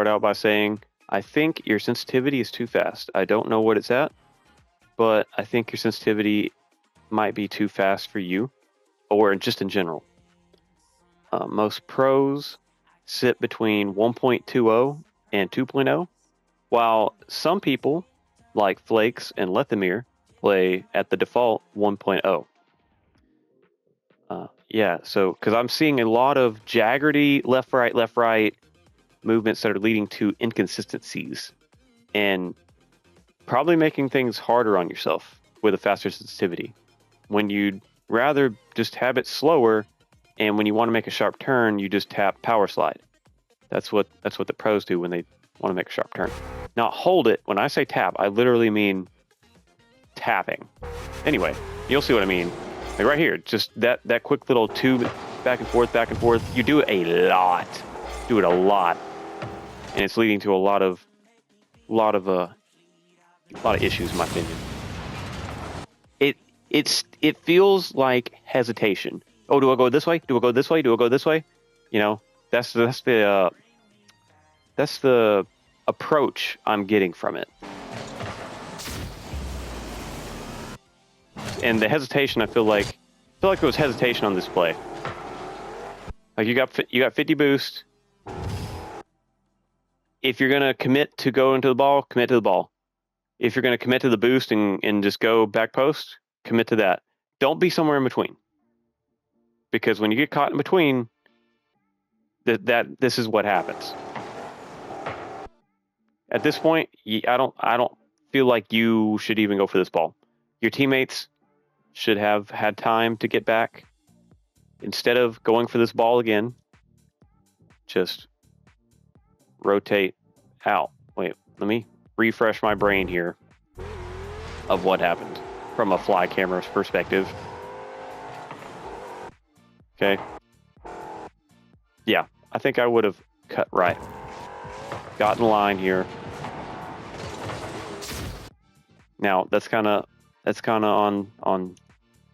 start out by saying, I think your sensitivity is too fast. I don't know what it's at, but I think your sensitivity might be too fast for you, or just in general. Most pros sit between 1.20 and 2.0, while some people, like Flakes and Lethamir, play at the default 1.0. Yeah, so because I'm seeing a lot of Jaggerty left right movements that are leading to inconsistencies and probably making things harder on yourself with a faster sensitivity when you'd rather just have it slower, and when you want to make a sharp turn you just tap power slide. That's what the pros do when they want to make a sharp turn. Now hold it, when I say tap I literally mean tapping. Anyway, you'll see what I mean. Like right here, just that quick little tube back and forth. You do it a lot. Do it a lot. And it's leading to a lot of issues in my opinion. It feels like hesitation. Oh, do I go this way? Do I go this way? Do I go this way? You know, that's the approach I'm getting from it. And the hesitation, I feel like there was hesitation on this play. Like you got 50 boost. If you're gonna commit to go into the ball, commit to the ball. If you're gonna commit to the boost and just go back post, commit to that. Don't be somewhere in between. Because when you get caught in between, this is what happens. At this point, I don't feel like you should even go for this ball. Your teammates should have had time to get back. Instead of going for this ball again, just rotate out. Wait, let me refresh my brain here of what happened from a fly camera's perspective. Okay. Yeah, I think I would have cut right. Got in line here. Now that's kind of on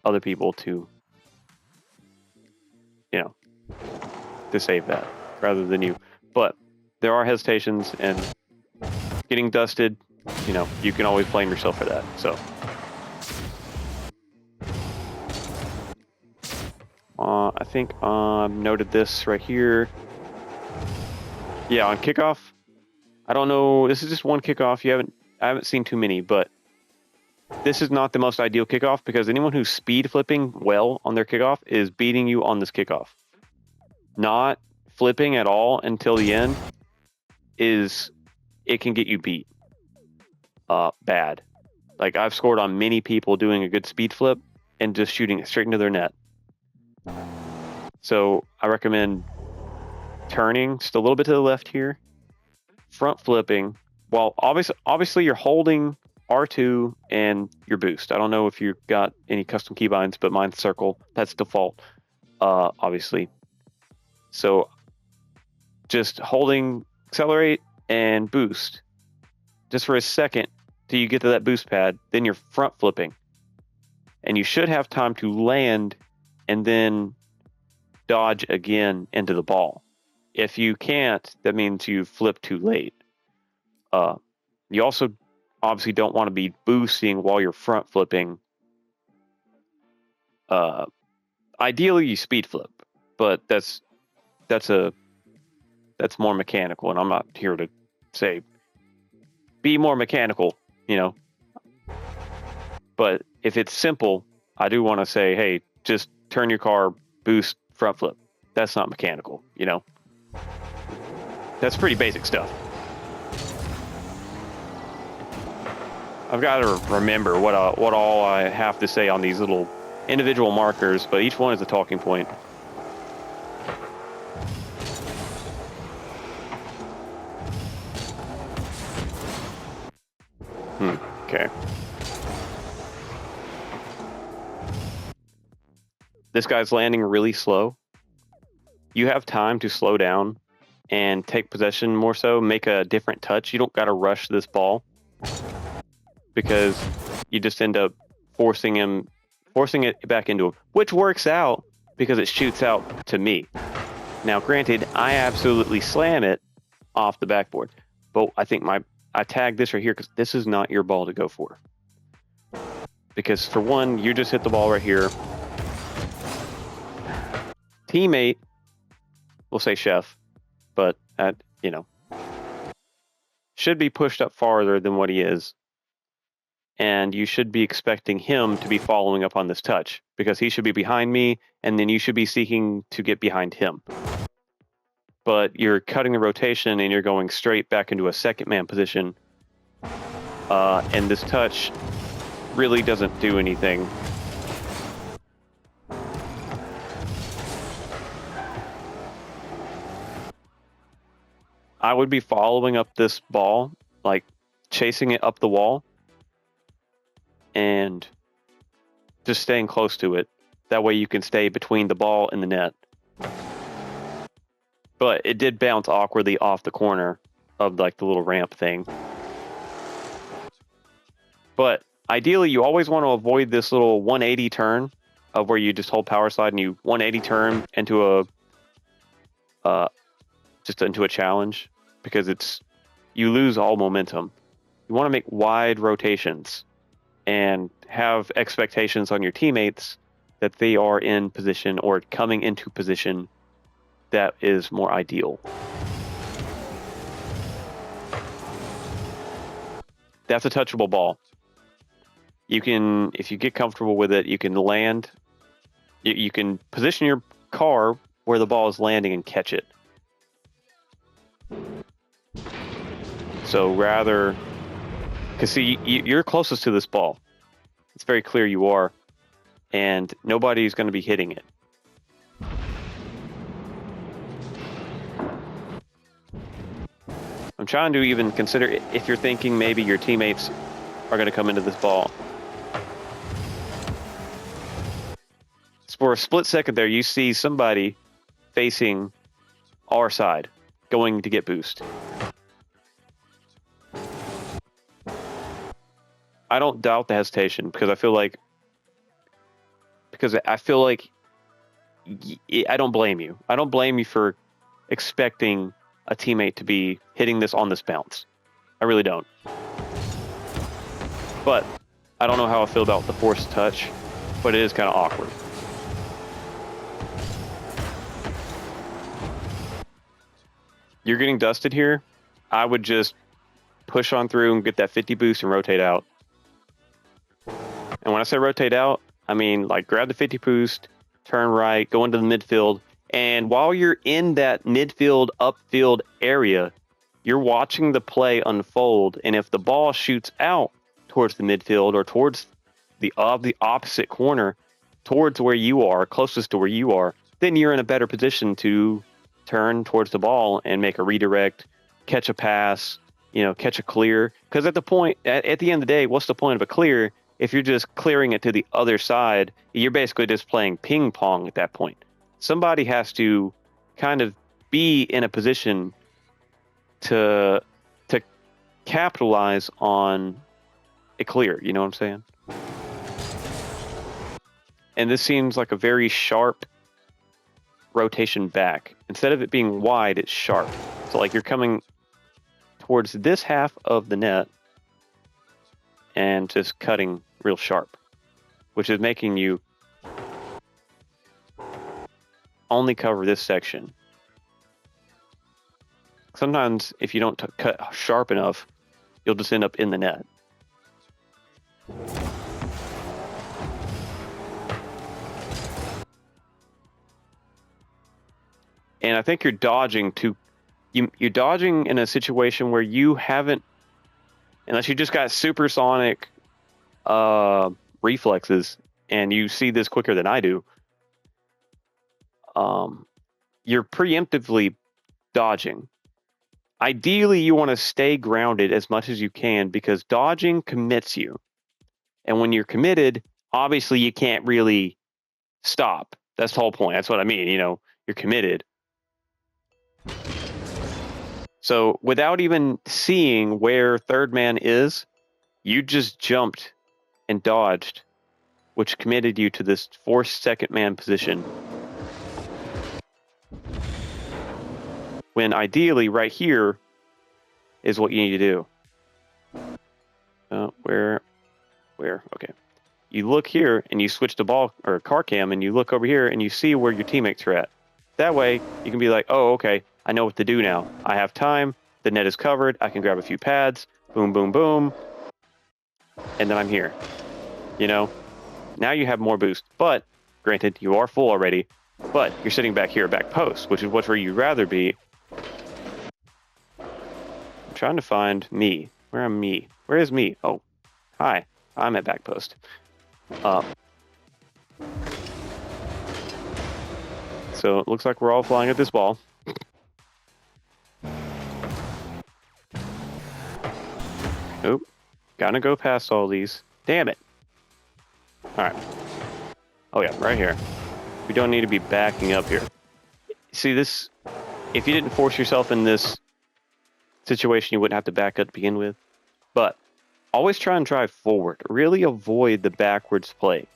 other people to, you know, to save that rather than you. But there are hesitations, and getting dusted, you know, you can always blame yourself for that. So I think I've noted this right here. Yeah, on kickoff, I don't know. This is just one kickoff. I haven't seen too many, but this is not the most ideal kickoff because anyone who's speed flipping well on their kickoff is beating you on this kickoff. Not flipping at all until the end it can get you beat. Bad. Like I've scored on many people doing a good speed flip and just shooting it straight into their net. So I recommend turning just a little bit to the left here, front flipping, while obviously you're holding R2 and your boost. I don't know if you've got any custom keybinds, but mine's circle. That's default, obviously. So just holding accelerate and boost just for a second till you get to that boost pad. Then you're front flipping. And you should have time to land and then dodge again into the ball. If you can't, that means you flipped too late. You also obviously don't want to be boosting while you're front flipping. Ideally you speed flip, but that's more mechanical, and I'm not here to say be more mechanical, you know. But if it's simple, I do want to say, hey, just turn your car, boost, front flip. That's not mechanical, you know. That's pretty basic stuff. I've got to remember what all I have to say on these little individual markers, but each one is a talking point. Okay. This guy's landing really slow. You have time to slow down and take possession more so, make a different touch. You don't got to rush this ball because you just end up forcing it back into him, which works out because it shoots out to me. Now, granted, I absolutely slam it off the backboard. But I think I tagged this right here because this is not your ball to go for. Because for one, you just hit the ball right here. Teammate, we'll say chef, but should be pushed up farther than what he is. And you should be expecting him to be following up on this touch because he should be behind me, and then you should be seeking to get behind him. But you're cutting the rotation and you're going straight back into a second man position. And this touch really doesn't do anything. I would be following up this ball, like chasing it up the wall and just staying close to it. That way you can stay between the ball and the net. But it did bounce awkwardly off the corner of like the little ramp thing. But ideally, you always want to avoid this little 180 turn of where you just hold power slide and you 180 turn into a challenge, because you lose all momentum. You want to make wide rotations and have expectations on your teammates that they are in position or coming into position that is more ideal. That's a touchable ball. You can, if you get comfortable with it, you can land. You can position your car where the ball is landing and catch it. So rather, because see, you're closest to this ball. It's very clear you are, and nobody's going to be hitting it. I'm trying to even consider if you're thinking maybe your teammates are going to come into this ball. For a split second there, you see somebody facing our side, going to get boost. I don't doubt the hesitation because I feel like I don't blame you. I don't blame you for expecting a teammate to be hitting this on this bounce. I really don't. But I don't know how I feel about the forced touch, but it is kind of awkward. You're getting dusted here. I would just push on through and get that 50 boost and rotate out. And when I say rotate out, I mean like grab the 50 boost, turn right, go into the midfield. And while you're in that midfield, upfield area, you're watching the play unfold. And if the ball shoots out towards the midfield or towards the opposite corner, towards where you are, closest to where you are, then you're in a better position to turn towards the ball and make a redirect, catch a pass, catch a clear. Because at the end of the day, what's the point of a clear if you're just clearing it to the other side? You're basically just playing ping pong at that point. Somebody has to kind of be in a position to capitalize on a clear. You know what I'm saying? And this seems like a very sharp rotation back. Instead of it being wide, it's sharp. So like you're coming towards this half of the net and just cutting real sharp, which is making you only cover this section. Sometimes if you don't cut sharp enough, you'll just end up in the net. And I think you're dodging you're dodging in a situation where you haven't, unless you just got supersonic reflexes and you see this quicker than I do, you're preemptively dodging. Ideally, you want to stay grounded as much as you can because dodging commits you. And when you're committed, obviously you can't really stop. That's the whole point. That's what I mean. You're committed. So without even seeing where third man is, you just jumped and dodged, which committed you to this forced second man position. When ideally right here, is what you need to do. Where? Okay. You look here and you switch to ball or car cam and you look over here and you see where your teammates are at. That way you can be like, oh, okay, I know what to do now. I have time. The net is covered. I can grab a few pads. Boom, boom, boom. And then I'm here. You know, now you have more boost. But granted, you are full already. But you're sitting back here, back post, which is where you'd rather be. I'm trying to find me. Where am me? Where is me? Oh, hi. I'm at back post. So it looks like we're all flying at this ball. Oop. Gotta go past all these. Damn it. Alright. Oh yeah, right here. We don't need to be backing up here. See this, if you didn't force yourself in this situation, you wouldn't have to back up to begin with. But always try and drive forward. Really avoid the backwards play.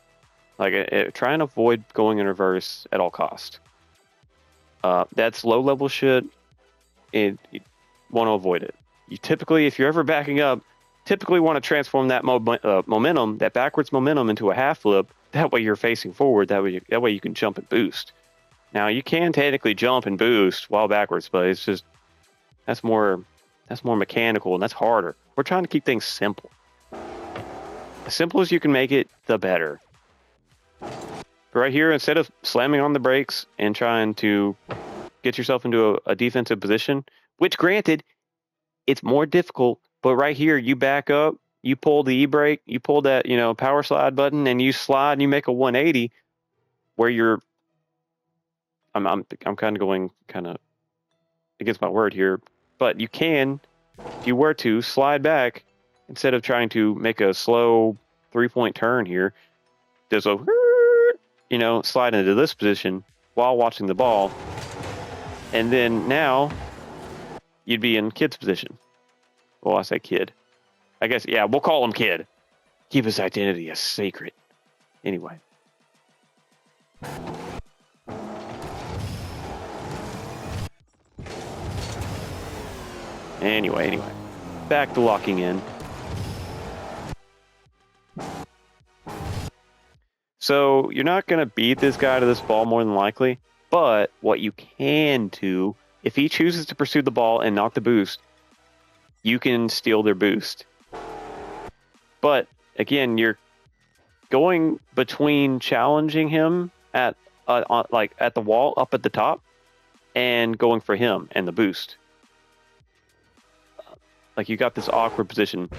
Like, try and avoid going in reverse at all cost. That's low level shit. You want to avoid it. You typically, if you're ever backing up, typically want to transform that momentum, that backwards momentum, into a half flip. That way you're facing forward. That way you can jump and boost. Now you can technically jump and boost while backwards, but it's just that's more mechanical and that's harder. We're trying to keep things simple. As simple as you can make it, the better. Right here, instead of slamming on the brakes and trying to get yourself into a defensive position, which granted, it's more difficult, but right here, you back up, you pull the e-brake, you pull that, power slide button, and you slide and you make a 180 where you're, I'm kind of going against my word here, but you can, if you were to, slide back instead of trying to make a slow 3-point turn here. There's a, slide into this position while watching the ball. And then now you'd be in kid's position. Well, I say kid. I guess, yeah, we'll call him kid. Keep his identity a secret. Anyway. Anyway. Back to locking in. So you're not going to beat this guy to this ball more than likely, but what you can do, if he chooses to pursue the ball and not the boost, you can steal their boost. But again, you're going between challenging him at at the wall up at the top and going for him and the boost. Like you got this awkward position.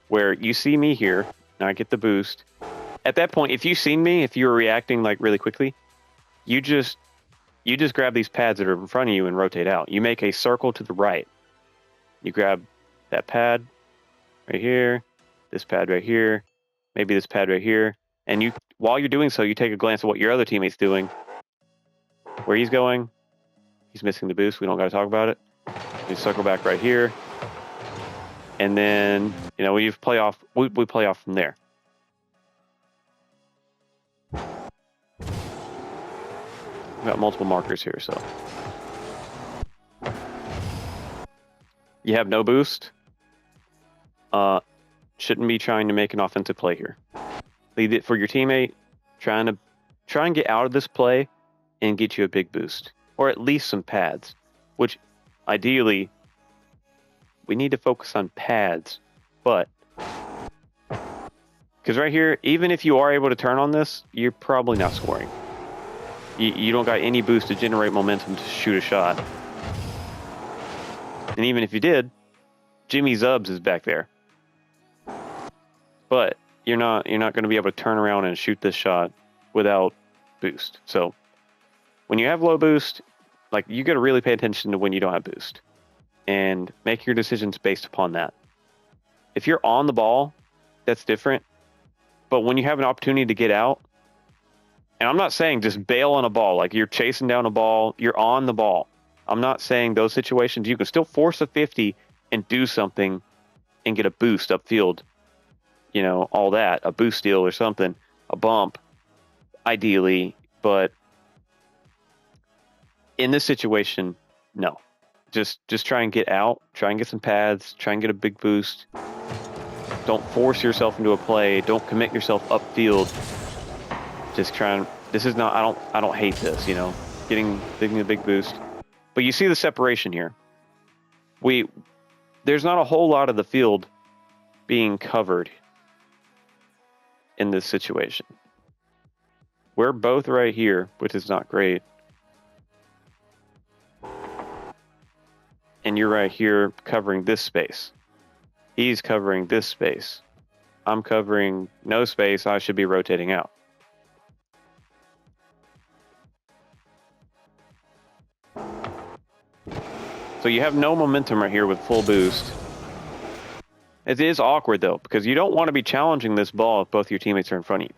Where you see me here, and I get the boost. At that point, if you've seen me, if you were reacting like really quickly, you just grab these pads that are in front of you and rotate out. You make a circle to the right. You grab that pad right here, this pad right here, maybe this pad right here, and while you're doing so, you take a glance at what your other teammate's doing, where he's going. He's missing the boost. We don't got to talk about it. You circle back right here. And then, we play off from there. We've got multiple markers here, so. You have no boost. Shouldn't be trying to make an offensive play here. Leave it for your teammate. Try and get out of this play and get you a big boost. Or at least some pads. Which, ideally, we need to focus on pads, but because right here, even if you are able to turn on this, you're probably not scoring. You don't got any boost to generate momentum to shoot a shot. And even if you did, Jimmy Zubs is back there. But you're not going to be able to turn around and shoot this shot without boost. So when you have low boost, like you got to really pay attention to when you don't have boost. And make your decisions based upon that. If you're on the ball, that's different. But when you have an opportunity to get out, and I'm not saying just bail on a ball, like you're chasing down a ball, you're on the ball. I'm not saying those situations. You can still force a 50 and do something and get a boost upfield. All that, a boost steal or something, a bump, ideally. But in this situation, no. Just try and get out. Try and get some paths. Try and get a big boost. Don't force yourself into a play. Don't commit yourself upfield. Just try and. This is not. I don't hate this. You know, getting a big boost. But you see the separation here. There's not a whole lot of the field being covered in this situation. We're both right here, which is not great. And you're right here covering this space. He's covering this space. I'm covering no space. I should be rotating out. So you have no momentum right here with full boost. It is awkward though, because you don't want to be challenging this ball if both your teammates are in front of you,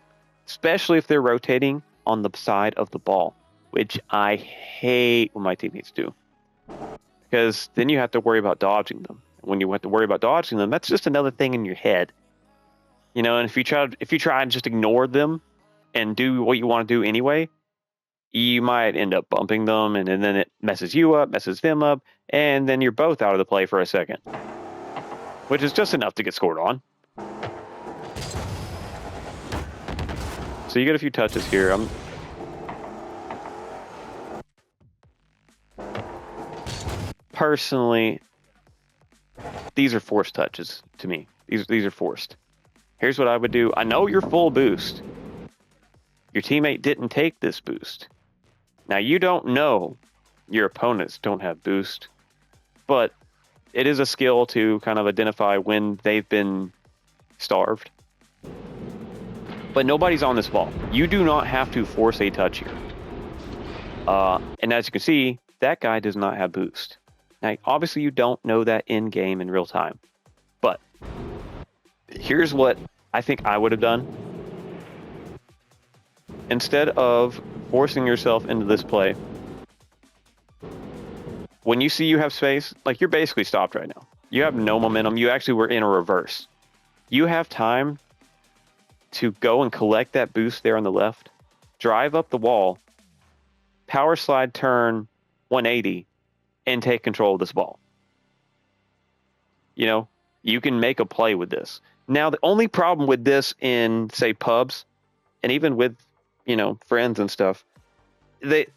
especially if they're rotating on the side of the ball, which I hate when my teammates do, because then you have to worry about dodging them. When you have to worry about dodging them, that's just another thing in your head, you know. And if you try and just ignore them and do what you want to do anyway, you might end up bumping them, and then it messes you up, messes them up, and then you're both out of the play for a second, which is just enough to get scored on. So you get a few touches here. Personally, these are forced touches to me. These are forced. Here's what I would do. I know you're full boost. Your teammate didn't take this boost. Now, you don't know your opponents don't have boost, but it is a skill to kind of identify when they've been starved. But nobody's on this ball. You do not have to force a touch here. And as you can see, that guy does not have boost. Now, obviously, you don't know that in game in real time. But here's what I think I would have done. Instead of forcing yourself into this play, when you see you have space, like, you're basically stopped right now. You have no momentum. You actually were in a reverse. You have time to go and collect that boost there on the left, drive up the wall, power slide, turn 180, and take control of this ball. You know, you can make a play with this. Now, the only problem with this in, say, pubs, and even with, you know, friends and stuff, the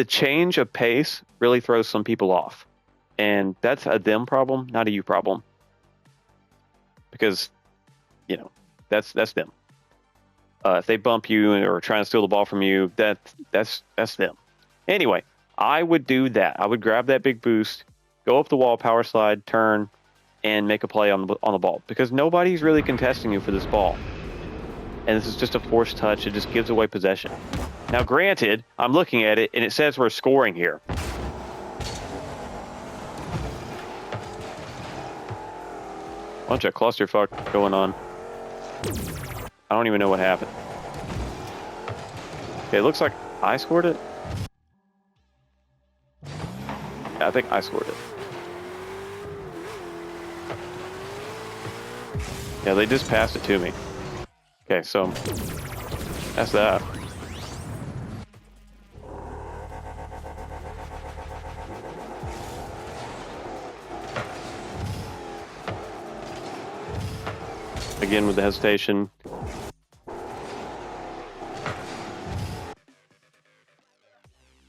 change of pace really throws some people off. And that's a them problem, not a you problem. Because, you know, that's them. If they bump you or try and steal the ball from you, that's them. Anyway, I would do that. I would grab that big boost, go up the wall, power slide, turn, and make a play on the ball, because nobody's really contesting you for this ball. And this is just a forced touch. It just gives away possession. Now, granted, I'm looking at it, and it says we're scoring here. Bunch of clusterfuck going on. I don't even know what happened. Okay, it looks like I scored it. Yeah, I think I scored it. Yeah, they just passed it to me. Okay, so that's that. Again with the hesitation.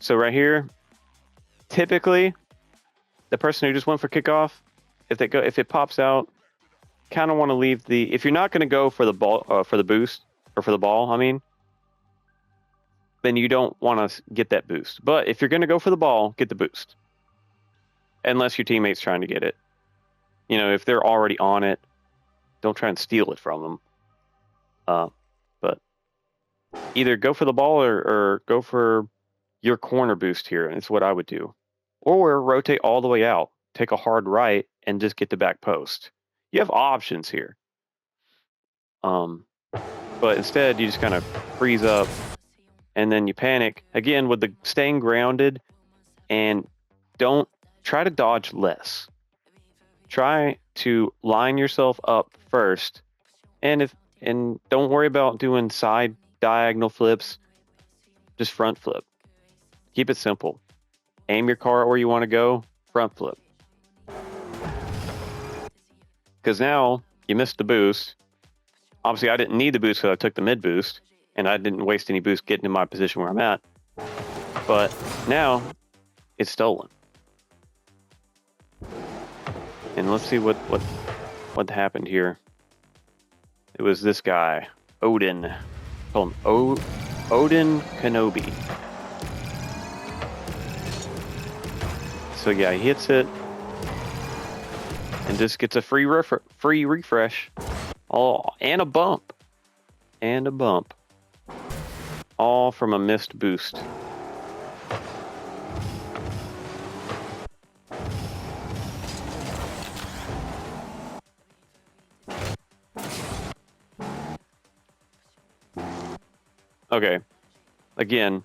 So right here, typically, the person who just went for kickoff, if it pops out, kind of want to leave the. If you're not going to go for the ball, for the boost, or for the ball, I mean, then you don't want to get that boost. But if you're going to go for the ball, get the boost. Unless your teammate's trying to get it. You know, if they're already on it, don't try and steal it from them. But either go for the ball or go for your corner boost here, and it's what I would do. Or rotate all the way out, take a hard right, and just get the back post. You have options here. But instead, you just kind of freeze up, and then you panic. Again, with the staying grounded, and don't try to dodge less. Try to line yourself up first, and don't worry about doing side diagonal flips. just front flip. Keep it simple. Aim your car where you want to go, front flip. Because now you missed the boost. Obviously, I didn't need the boost because I took the mid boost, and I didn't waste any boost getting to my position where I'm at. But now it's stolen. And let's see what happened here. It was this guy, Odin. Call him Odin Kenobi. So yeah, he hits it and just gets a free refresh. Oh, and a bump. All from a missed boost. Okay, again,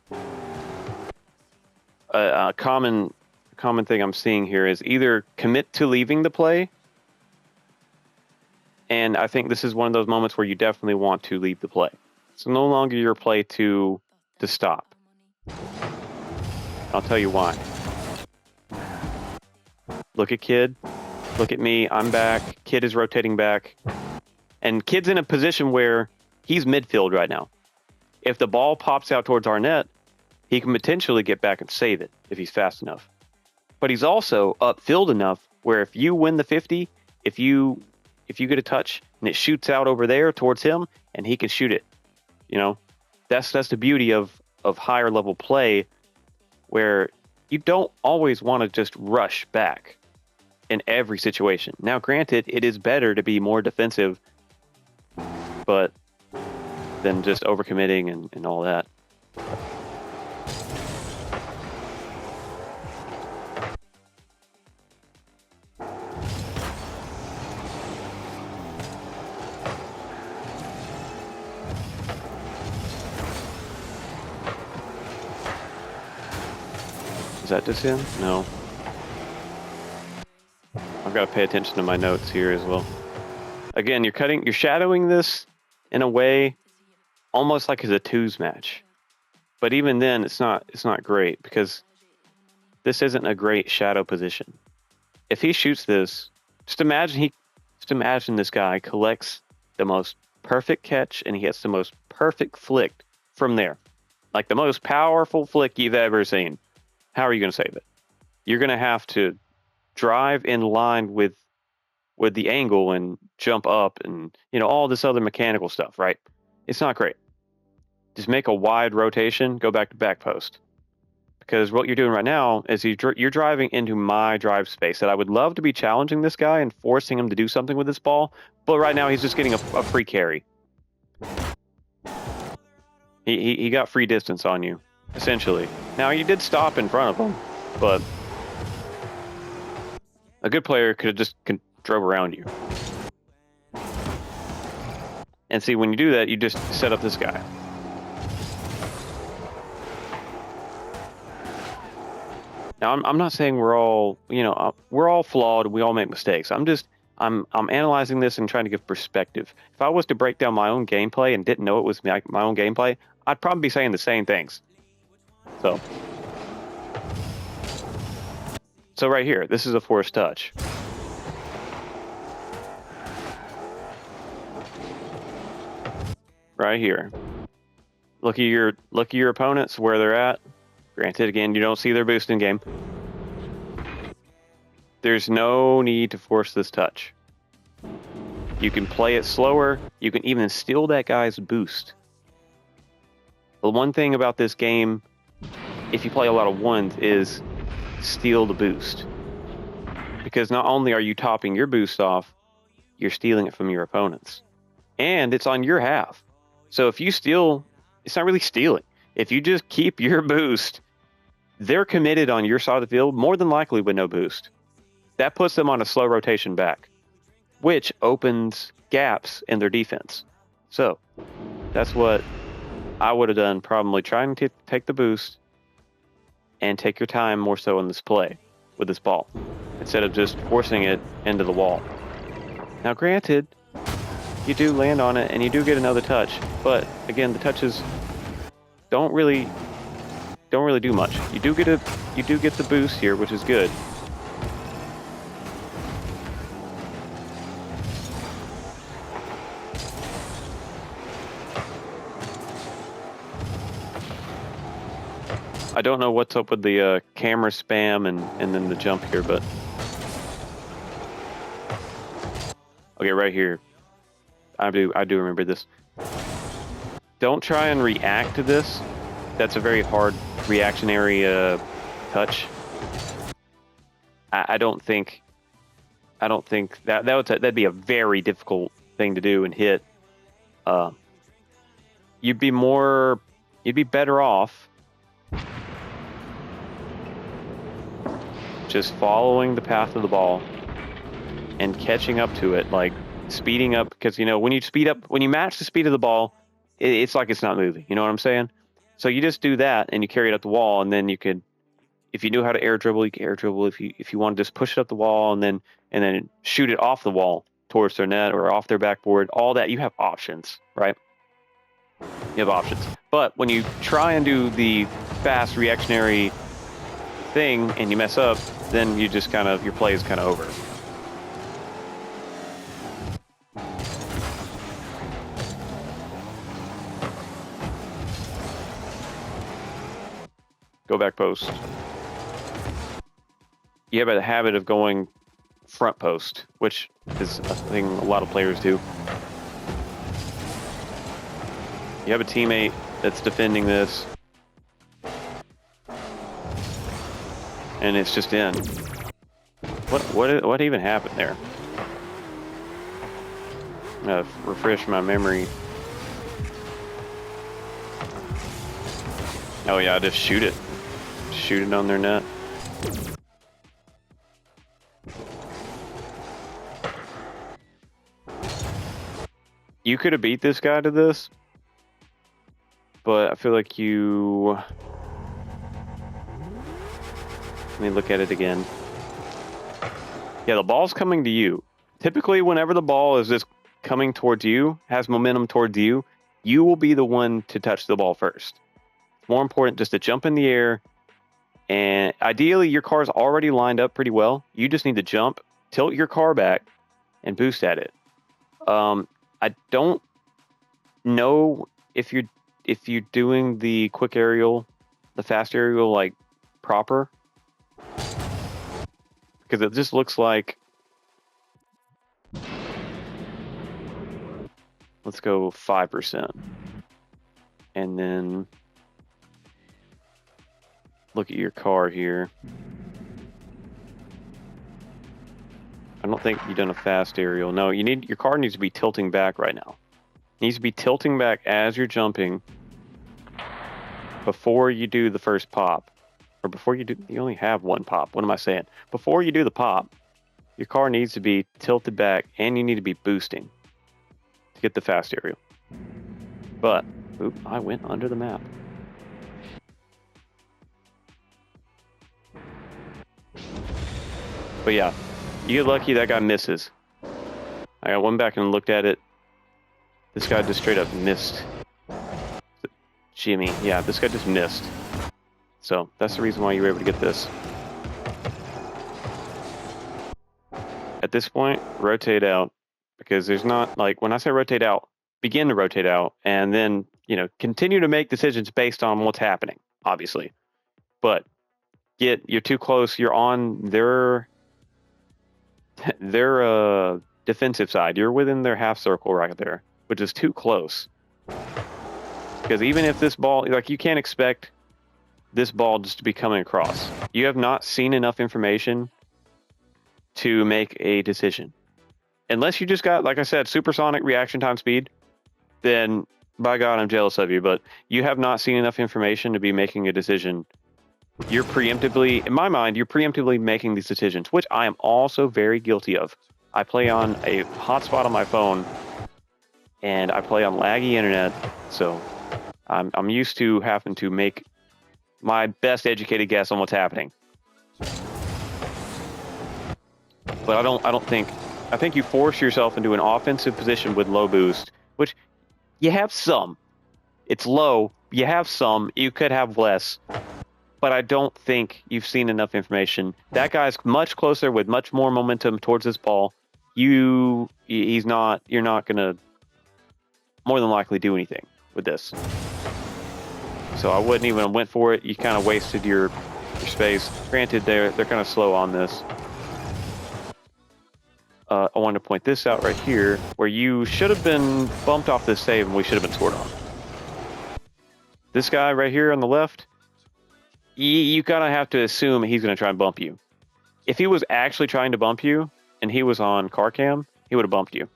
a common thing I'm seeing here is either commit to leaving the play, and I think this is one of those moments where you definitely want to leave the play. It's no longer your play to stop. I'll tell you why. Look at Kid. Look at me. I'm back. Kid is rotating back. And Kid's in a position where he's midfield right now. If the ball pops out towards our net, he can potentially get back and save it if he's fast enough. But he's also upfield enough where if you win the 50, if you get a touch and it shoots out over there towards him and he can shoot it, you know, that's the beauty of higher level play, where you don't always want to just rush back in every situation. Now, granted, it is better to be more defensive, but than just overcommitting and all that. Is that just him? No. I've got to pay attention to my notes here as well. Again, you're shadowing this in a way almost like it's a twos match. But even then, it's not great, because this isn't a great shadow position. If he shoots this, just imagine this guy collects the most perfect catch and he gets the most perfect flick from there. Like the most powerful flick you've ever seen. How are you going to save it? You're going to have to drive in line with the angle and jump up and, you know, all this other mechanical stuff, right? It's not great. Just make a wide rotation, go back to back post. Because what you're doing right now is you're driving into my drive space that I would love to be challenging this guy and forcing him to do something with this ball, but right now he's just getting a free carry. He got free distance on you, essentially. Now, you did stop in front of him, but a good player could have just drove around you. And see, when you do that, you just set up this guy. Now, I'm not saying we're all flawed. We all make mistakes. I'm analyzing this and trying to give perspective. If I was to break down my own gameplay and didn't know it was my own gameplay, I'd probably be saying the same things. So right here, this is a forced touch. Right here. Look at your opponents, where they're at. Granted, again, you don't see their boost in game. There's no need to force this touch. You can play it slower. You can even steal that guy's boost. The one thing about this game, if you play a lot of ones, is steal the boost. Because not only are you topping your boost off, you're stealing it from your opponents. And it's on your half. So if you steal, it's not really stealing. If you just keep your boost, they're committed on your side of the field, more than likely with no boost. That puts them on a slow rotation back, which opens gaps in their defense. So that's what I would have done, probably trying to take the boost and take your time more so in this play with this ball, instead of just forcing it into the wall. Now, granted, you do land on it and you do get another touch, but again, the touches don't really don't really do much. You do get the boost here, which is good. I don't know what's up with the camera spam and then the jump here, but okay, right here. I do remember this. Don't try and react to this. That's a very hard reactionary touch. I don't think that'd be a very difficult thing to do and hit. You'd be better off just following the path of the ball and catching up to it, like speeding up, because when you match the speed of the ball, it's like it's not moving. You know what I'm saying? So you just do that and you carry it up the wall, and then you could, if you knew how to air dribble, you can air dribble. If you want to just push it up the wall and then shoot it off the wall towards their net or off their backboard, all that, you have options, right? You have options. But when you try and do the fast reactionary thing and you mess up, then you just your play is kind of over. Go back post. You have a habit of going front post, which is a thing a lot of players do. You have a teammate that's defending this, and it's just in. What even happened there? I'm gonna refresh my memory. Oh yeah, just shoot it. Shoot it on their net. You could have beat this guy to this, but I feel like you... Let me look at it again. Yeah, the ball's coming to you. Typically, whenever the ball is just coming towards you, has momentum towards you, you will be the one to touch the ball first. It's more important just to jump in the air, and ideally your car's already lined up pretty well. You just need to jump, tilt your car back, and boost at it. I don't know if you're doing the quick aerial, the fast aerial, like proper, because it just looks like, let's go 5%, and then look at your car here. I don't think you've done a fast aerial. No, your car needs to be tilting back right now. It needs to be tilting back as you're jumping before you do the first pop. Or before you only have one pop. What am I saying? Before you do the pop, your car needs to be tilted back and you need to be boosting to get the fast aerial. But, oop, I went under the map. But yeah, you get lucky that guy misses. I went back and looked at it. This guy just straight up missed. Jimmy, yeah, this guy just missed. So that's the reason why you were able to get this. At this point, rotate out, because there's not, like, when I say rotate out, begin to rotate out, and then, continue to make decisions based on what's happening, obviously. But you're too close, you're on their defensive side. You're within their half circle right there, which is too close. Because even if this ball, like, you can't expect this ball just to be coming across. You have not seen enough information to make a decision. Unless you just got, like I said, supersonic reaction time speed, then by God, I'm jealous of you. But you have not seen enough information to be making a decision. You're preemptively, in my mind, you're preemptively making these decisions, which I am also very guilty of. I play on a hotspot on my phone, and I play on laggy internet, so I'm used to having to make my best educated guess on what's happening. But I think you force yourself into an offensive position with low boost, which you have some. It's low. You have some. You could have less. but I don't think you've seen enough information. That guy's much closer with much more momentum towards this ball. He's not. You're not gonna more than likely do anything with this. So I wouldn't even went for it. You kind of wasted your space. Granted, they're kind of slow on this. I wanted to point this out right here, where you should have been bumped off this save and we should have been scored on. This guy right here on the left, you kind of have to assume he's going to try and bump you. If he was actually trying to bump you and he was on car cam, he would have bumped you.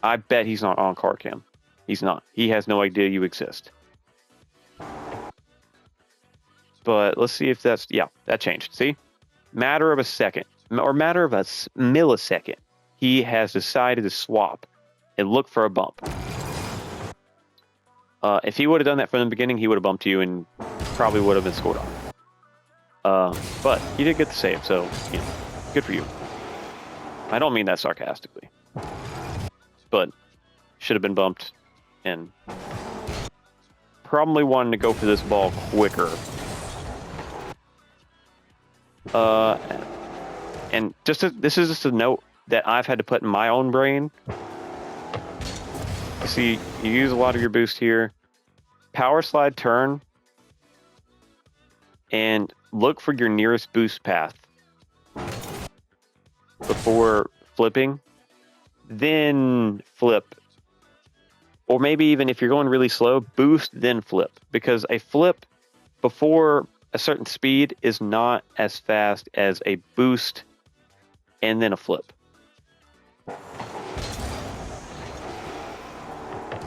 I bet he's not on car cam. He's not. He has no idea you exist. But let's see if that's... Yeah, that changed. See? Matter of a second, or matter of a millisecond, he has decided to swap and look for a bump. If he would have done that from the beginning, he would have bumped you and probably would have been scored on. But he did get the save, so you know, good for you. I don't mean that sarcastically. But should have been bumped and probably wanted to go for this ball quicker. And this is just a note that I've had to put in my own brain. You see, you use a lot of your boost here. Power slide turn and look for your nearest boost path before flipping, then flip. Or maybe even if you're going really slow, boost, then flip. Because a flip before a certain speed is not as fast as a boost and then a flip.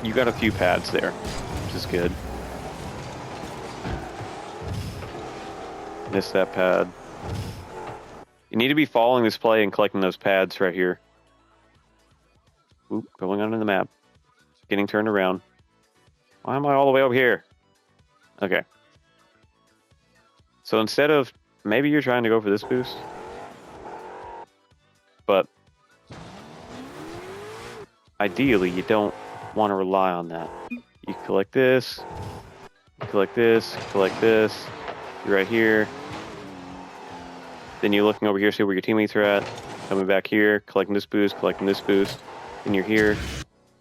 You got a few pads there, which is good. Missed that pad. You need to be following this play and collecting those pads right here. Oop, going onto the map. Getting turned around. Why am I all the way over here? Okay. So instead of... Maybe you're trying to go for this boost. But... ideally, you don't want to rely on that. You collect this. Collect this. Collect this. You're right here. Then you're looking over here, see where your teammates are at. Coming back here, collecting this boost, collecting this boost. Then you're here.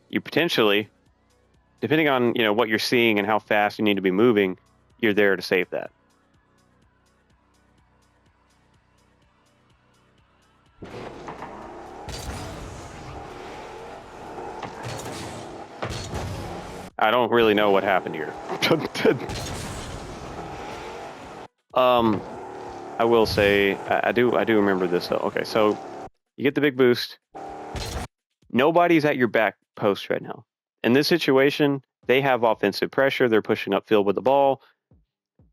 You potentially, depending on what you're seeing and how fast you need to be moving, you're there to save that. I don't really know what happened here. I will say I do remember this though. Okay, so you get the big boost. Nobody's at your back post right now. In this situation, they have offensive pressure. They're pushing upfield with the ball.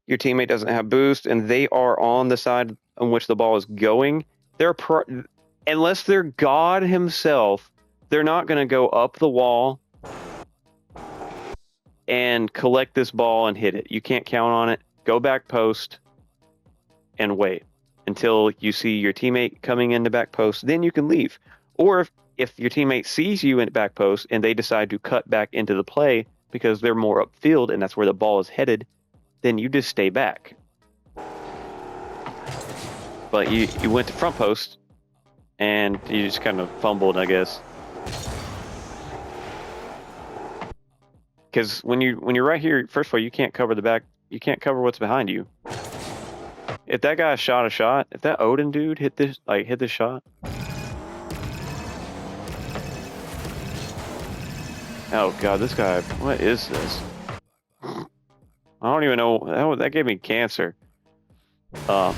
Your teammate doesn't have boost, and they are on the side on which the ball is going. Unless they're God himself, they're not going to go up the wall and collect this ball and hit it. You can't count on it. Go back post and wait until you see your teammate coming into back post. Then you can leave. Or if your teammate sees you in back post and they decide to cut back into the play because they're more upfield and that's where the ball is headed, then you just stay back. But you went to front post and you just kind of fumbled, I guess. Because when you're right here, first of all, you can't cover the back. You can't cover what's behind you. If that guy shot a shot, if that Odin dude hit this shot. Oh god, this guy, what is this? I don't even know. That gave me cancer. I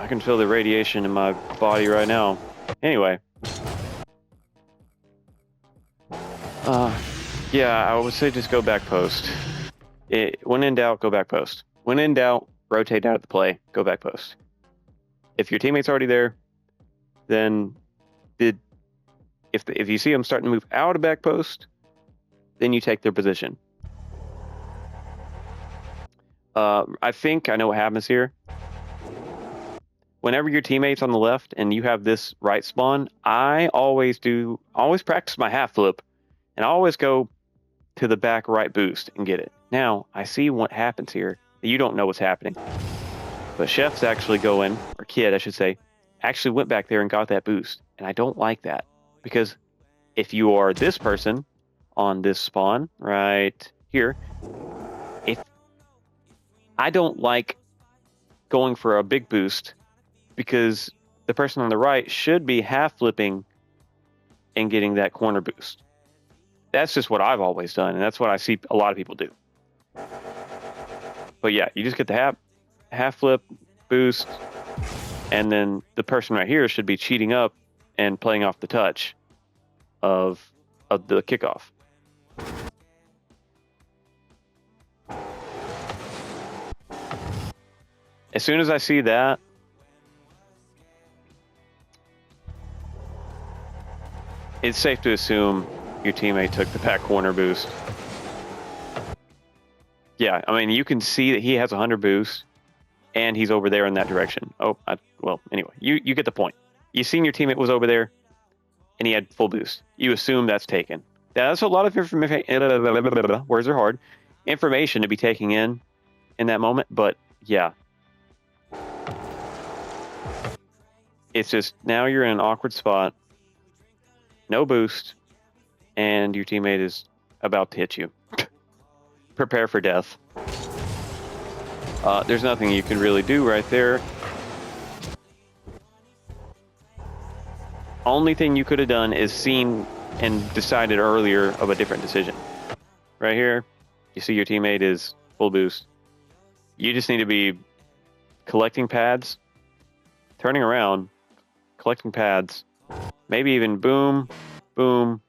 can feel the radiation in my body right now. Anyway. Yeah, I would say just go back post. When in doubt, go back post. When in doubt, rotate out of the play, go back post. If your teammate's already there, then if you see them starting to move out of back post, then you take their position. I think I know what happens here. Whenever your teammate's on the left and you have this right spawn, I always practice my half flip, and I always go to the back right boost and get it. Now, I see what happens here. You don't know what's happening. But Chef's actually going, or Kid, I should say, actually went back there and got that boost. And I don't like that. Because if you are this person on this spawn right here, if I don't like going for a big boost, because the person on the right should be half flipping and getting that corner boost. That's just what I've always done, and that's what I see a lot of people do. But yeah, you just get the half flip boost, and then the person right here should be cheating up and playing off the touch of the kickoff. As soon as I see that, it's safe to assume your teammate took the back corner boost. Yeah, I mean, you can see that he has 100 boost, and he's over there in that direction. Oh, well, anyway, you get the point. You seen your teammate was over there, and he had full boost. You assume that's taken. That's a lot of information. Words are hard. Information to be taking in that moment, but yeah. It's just, now you're in an awkward spot. No boost, and your teammate is about to hit you. Prepare for death. There's nothing you can really do right there. Only thing you could have done is seen and decided earlier of a different decision. Right here, you see your teammate is full boost. You just need to be collecting pads, turning around, collecting pads, maybe even boom, boom.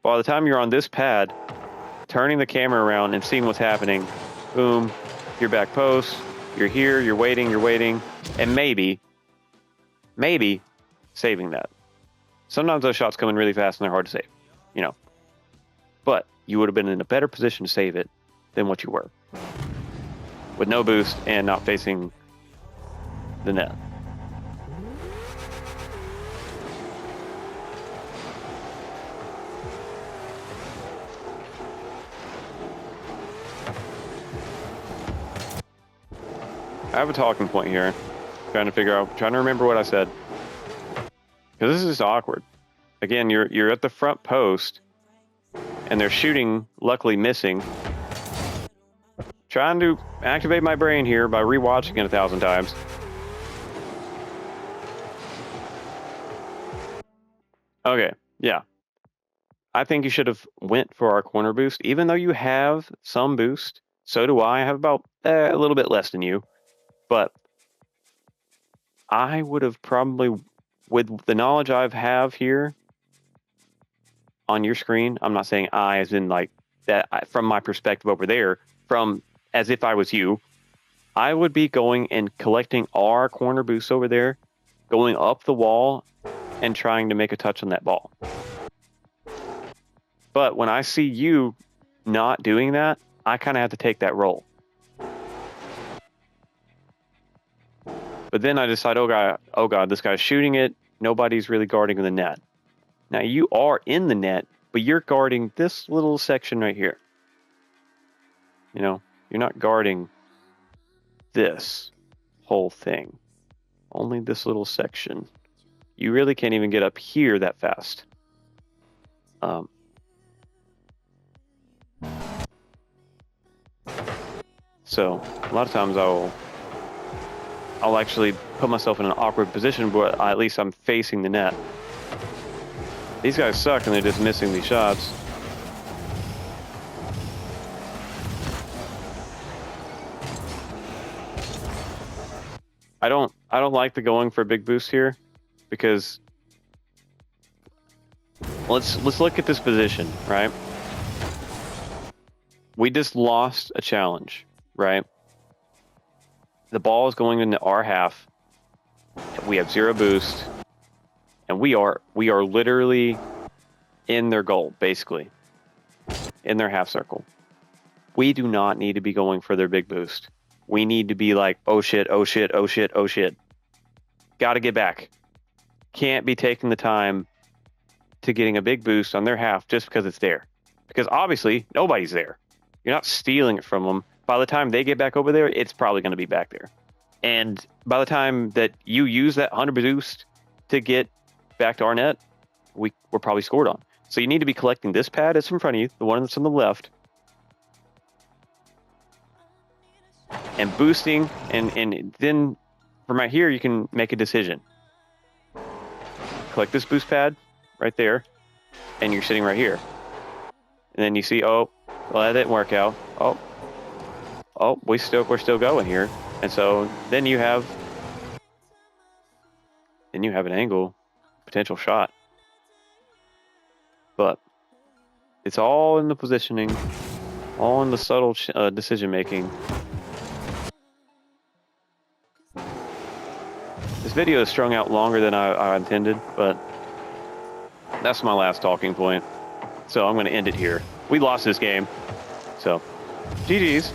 By the time you're on this pad, turning the camera around and seeing what's happening, boom, your back post, you're here, you're waiting, and maybe saving that. Sometimes those shots come in really fast and they're hard to save, you know. But you would have been in a better position to save it than what you were, with no boost and not facing the net. I have a talking point here, trying to remember what I said, because this is just awkward. Again, you're at the front post, and they're shooting, luckily missing. Trying to activate my brain here by rewatching it 1,000 times. Okay, yeah. I think you should have went for our corner boost, even though you have some boost. So do I. I have about a little bit less than you. But I would have probably, with the knowledge I have here on your screen, I'm not saying I as in like that from my perspective over there, from as if I was you, I would be going and collecting our corner boost over there, going up the wall and trying to make a touch on that ball. But when I see you not doing that, I kind of have to take that role. But then I decide, oh god, this guy's shooting it. Nobody's really guarding the net. Now you are in the net, but you're guarding this little section right here. You know, you're not guarding this whole thing. Only this little section. You really can't even get up here that fast. So a lot of times I'll actually put myself in an awkward position, but at least I'm facing the net. These guys suck and they're just missing these shots. I don't like the going for a big boost here, because let's look at this position, right? We just lost a challenge, right? The ball is going into our half. We have 0 boost, and we are literally in their goal, basically, in their half circle. We do not need to be going for their big boost. We need to be like, oh shit, oh shit, oh shit, oh shit. Got to get back. Can't be taking the time to getting a big boost on their half just because it's there. because obviously nobody's there. You're not stealing it from them. By the time they get back over there, it's probably going to be back there. And by the time that you use that 100 boost to get back to our net, we're probably scored on. So you need to be collecting this pad that's in front of you, the one that's on the left, and boosting, and then from right here, you can make a decision. Collect this boost pad right there, and you're sitting right here. And then you see, oh, well, that didn't work out. Oh, we're still going here. And so then you have an angle, potential shot. But it's all in the positioning, all in the subtle decision making. This video is strung out longer than I intended, but that's my last talking point. So I'm going to end it here. We lost this game. So, GG's.